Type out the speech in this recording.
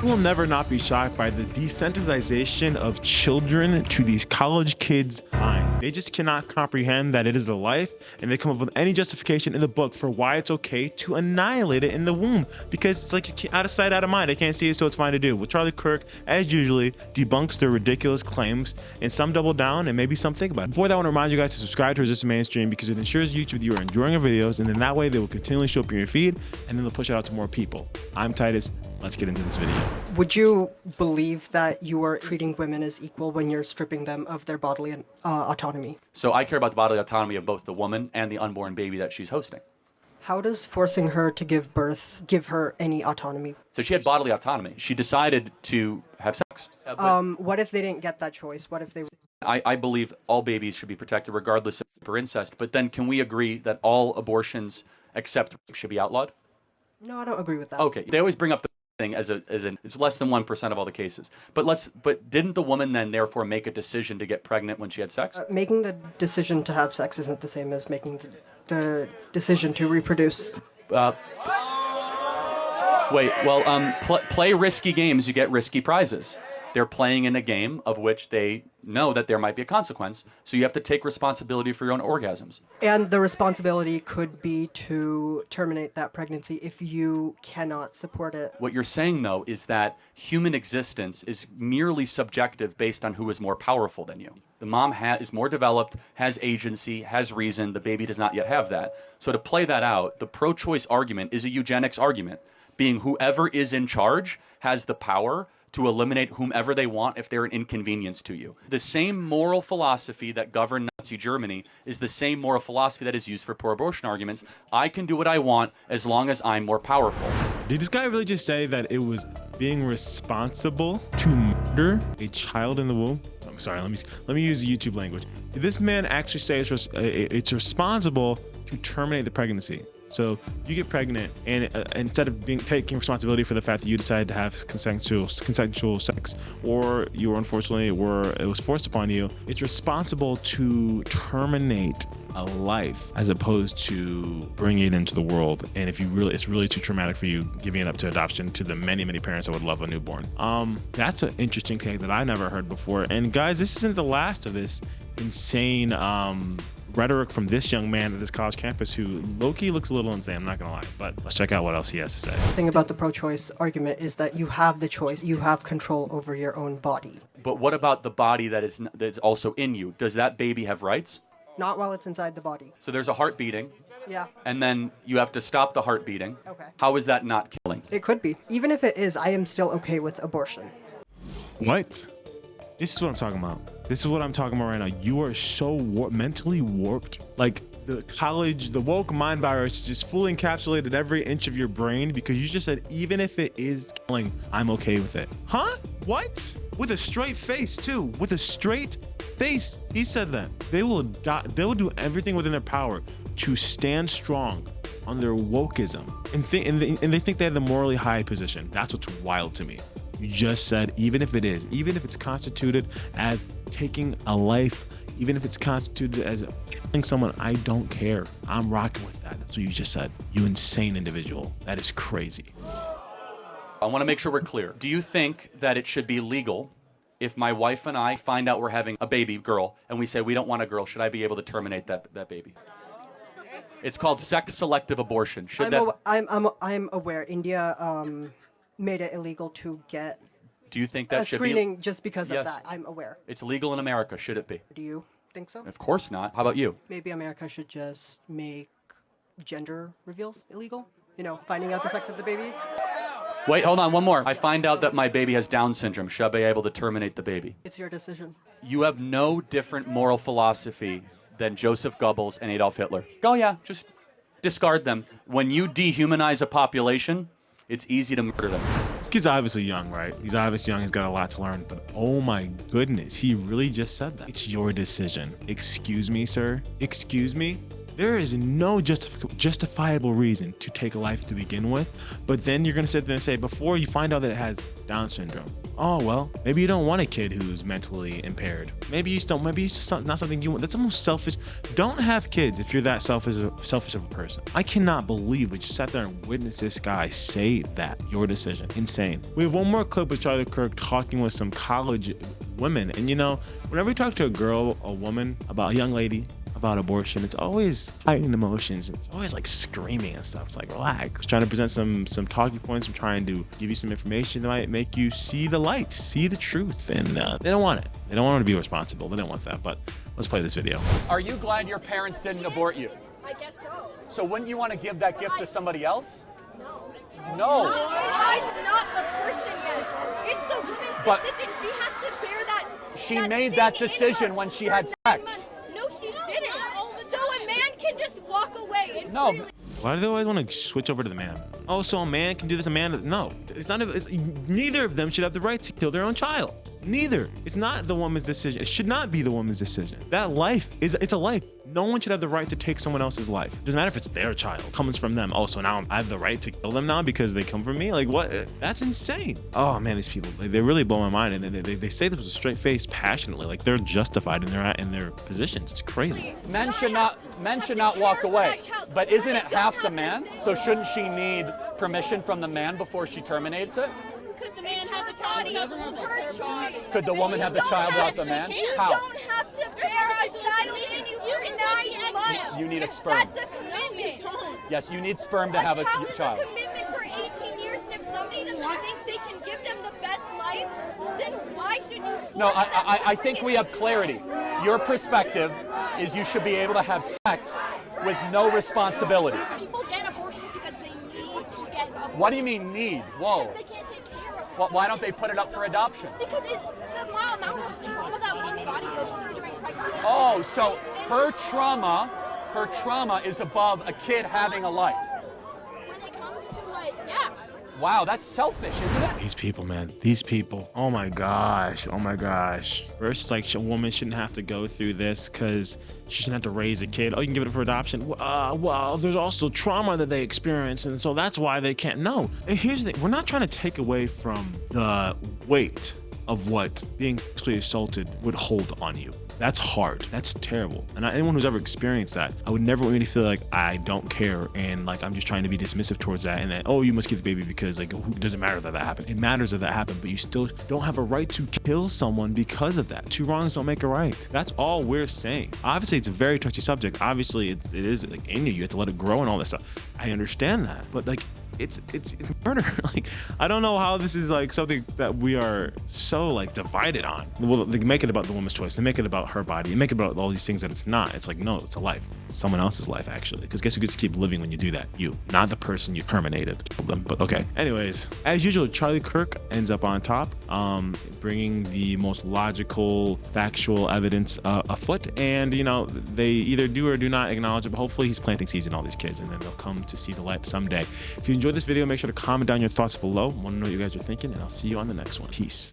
America will never not be shocked by the desensitization of children to these college kids' minds. They just cannot comprehend that it is a life, and they come up with any justification in the book for why it's okay to annihilate it in the womb, because it's like out of sight, out of mind. They can't see it, so it's fine to do. Well, Charlie Kirk, as usually, debunks their ridiculous claims, and some double down, and maybe some think about it. Before that, I want to remind you guys to subscribe to Resist Mainstream, because it ensures YouTube that you are enjoying our videos, and then that way they will continually show up in your feed, and then they'll push it out to more people. I'm Titus. Let's get into this video. Would you believe that you are treating women as equal when you're stripping them of their bodily autonomy? So I care about the bodily autonomy of both the woman and the unborn baby that she's hosting. How does forcing her to give birth give her any autonomy? So she had bodily autonomy. She decided to have sex. What if they didn't get that choice? What if they... I believe all babies should be protected regardless of rape or incest, but then can we agree that all abortions except rape should be outlawed? No, I don't agree with that. Okay, they always bring up the thing as it's less than 1% of all the cases. But didn't the woman then therefore make a decision to get pregnant when she had sex? Making the decision to have sex isn't the same as making the decision to reproduce. Play risky games, you get risky prizes. They're playing in a game of which they know that there might be a consequence, so you have to take responsibility for your own orgasms. And the responsibility could be to terminate that pregnancy if you cannot support it. What you're saying, though, is that human existence is merely subjective based on who is more powerful than you. The mom is more developed, has agency, has reason. The baby does not yet have that. So to play that out, the pro-choice argument is a eugenics argument, being whoever is in charge has the power to eliminate whomever they want if they're an inconvenience to you. The same moral philosophy that governed Nazi Germany is the same moral philosophy that is used for pro-abortion arguments. I can do what I want as long as I'm more powerful. Did this guy really just say that it was being responsible to murder a child in the womb? I'm sorry, let me use YouTube language. Did this man actually say it's responsible to terminate the pregnancy? So you get pregnant, and instead of taking responsibility for the fact that you decided to have consensual sex, or you were unfortunately it was forced upon you, it's responsible to terminate a life as opposed to bringing it into the world. And if it's really too traumatic for you, giving it up to adoption to the many parents that would love a newborn. That's an interesting take that I never heard before. And guys, this isn't the last of this insane rhetoric from this young man at this college campus who low-key looks a little insane, I'm not gonna lie, but let's check out what else he has to say. The thing about the pro-choice argument is that you have the choice, you have control over your own body. But what about the body that's also in you? Does that baby have rights? Not while it's inside the body. So there's a heart beating. Yeah. And then you have to stop the heart beating. Okay. How is that not killing? It could be. Even if it is, I am still okay with abortion. What? This is what I'm talking about. This is what I'm talking about right now. You are so mentally warped. Like the woke mind virus just fully encapsulated every inch of your brain, because you just said, even if it is killing, I'm okay with it. Huh? What? With a straight face too. With a straight face. He said that. They will do everything within their power to stand strong on their wokeism. And they think they have the morally high position. That's what's wild to me. You just said, even if it's constituted as taking a life, even if it's constituted as killing someone, I don't care. I'm rocking with that. That's what you just said. You insane individual. That is crazy. I want to make sure we're clear. Do you think that it should be legal if my wife and I find out we're having a baby girl and we say we don't want a girl? Should I be able to terminate that baby? It's called sex-selective abortion. I'm aware. India made it illegal to get Do you think that a should screening be? just because Yes. of that. I'm aware. It's legal in America. Should it be? Do you think so? Of course not. How about you? Maybe America should just make gender reveals illegal? You know, finding out the sex of the baby? Wait, hold on, one more. I find out that my baby has Down syndrome. Should I be able to terminate the baby? It's your decision. You have no different moral philosophy than Joseph Goebbels and Adolf Hitler. Oh yeah, just discard them. When you dehumanize a population, it's easy to murder them. This kid's obviously young, right? He's obviously young, he's got a lot to learn, but oh my goodness, he really just said that. It's your decision. Excuse me, sir? Excuse me? There is no justifiable reason to take a life to begin with, but then you're gonna sit there and say, before you find out that it has Down syndrome, oh well, maybe you don't want a kid who's mentally impaired. Maybe it's just not something you want. That's almost selfish. Don't have kids if you're that selfish of a person. I cannot believe we just sat there and witnessed this guy say that. Your decision. Insane. We have one more clip with Charlie Kirk talking with some college women, and you know, whenever we talk to a woman, about a young lady, about abortion, it's always heightened emotions. It's always like screaming and stuff. It's like, relax. Trying to present some talking points. I'm trying to give you some information that might make you see the light, see the truth. And they don't want it. They don't want to be responsible. They don't want that. But let's play this video. Are you glad your parents didn't abort you? I guess so. So wouldn't you want to give that gift to somebody else? No. No. She's not a person yet. It's the woman's decision. She has to bear that. She made that decision when she had sex. No, she didn't. So a man can just walk away and No. freely- Why do they always want to switch over to the man? Oh, so a man can do this, a man, no. Neither of them should have the right to kill their own child. Neither. It's not the woman's decision. It should not be the woman's decision. That life it's a life. No one should have the right to take someone else's life. It doesn't matter if it's their child. It comes from them. Oh, so now I have the right to kill them now because they come from me? Like, what? That's insane. Oh man, these people, they really blow my mind. And they say this with a straight face, passionately, like they're justified in their positions. It's crazy. Men should not walk away. But isn't it half the man? So shouldn't she need permission from the man before she terminates it? Could the man have the child without the woman? Could the woman have the child without the man? You How? don't have to bear a child and you can die months. You need a sperm. That's a commitment. Yes, you need sperm to have a child child. is a commitment for 18 years, and if somebody doesn't think they can give them the best life, then why should you force No, them to I think we have clarity. Your perspective is you should be able to have sex with no responsibility. People get abortions because they need to get abortions. What do you mean need? Whoa. Because they can't take care of it. Well, why don't they put it up for adoption? Because the amount of trauma that one's body goes through during pregnancy. Oh, so her trauma is above a kid having a life. When it comes to like, yeah. Wow, that's selfish, isn't it? These people, man, these people. Oh my gosh. Oh my gosh. First, like, a woman shouldn't have to go through this because she shouldn't have to raise a kid. Oh, you can give it for adoption. Well, there's also trauma that they experience, and so that's why they can't. No. And here's the thing. We're not trying to take away from the weight of what being sexually assaulted would hold on you. That's hard. That's terrible. And anyone who's ever experienced that, I would never really feel like I don't care and like I'm just trying to be dismissive towards that and that, oh, you must keep the baby because like who doesn't matter that happened. It matters that happened, but you still don't have a right to kill someone because of that. Two wrongs don't make a right. That's all we're saying. Obviously, it's a very touchy subject. Obviously, it is like in you. You have to let it grow and all this stuff. I understand that, but like it's murder. Like, I don't know how this is like something that we are so like divided on. Well, they make it about the woman's choice. They make it about her body. They make it about all these things that it's not. It's like, no, it's a life. It's someone else's life, actually. Because guess who gets to keep living when you do that? You, not the person you terminated. But okay. Anyways, as usual, Charlie Kirk ends up on top, bringing the most logical, factual evidence afoot. And, you know, they either do or do not acknowledge it, but hopefully he's planting seeds in all these kids and then they'll come to see the light someday. If you enjoyed this video, make sure to comment down your thoughts below. I want to know what you guys are thinking, and I'll see you on the next one. Peace.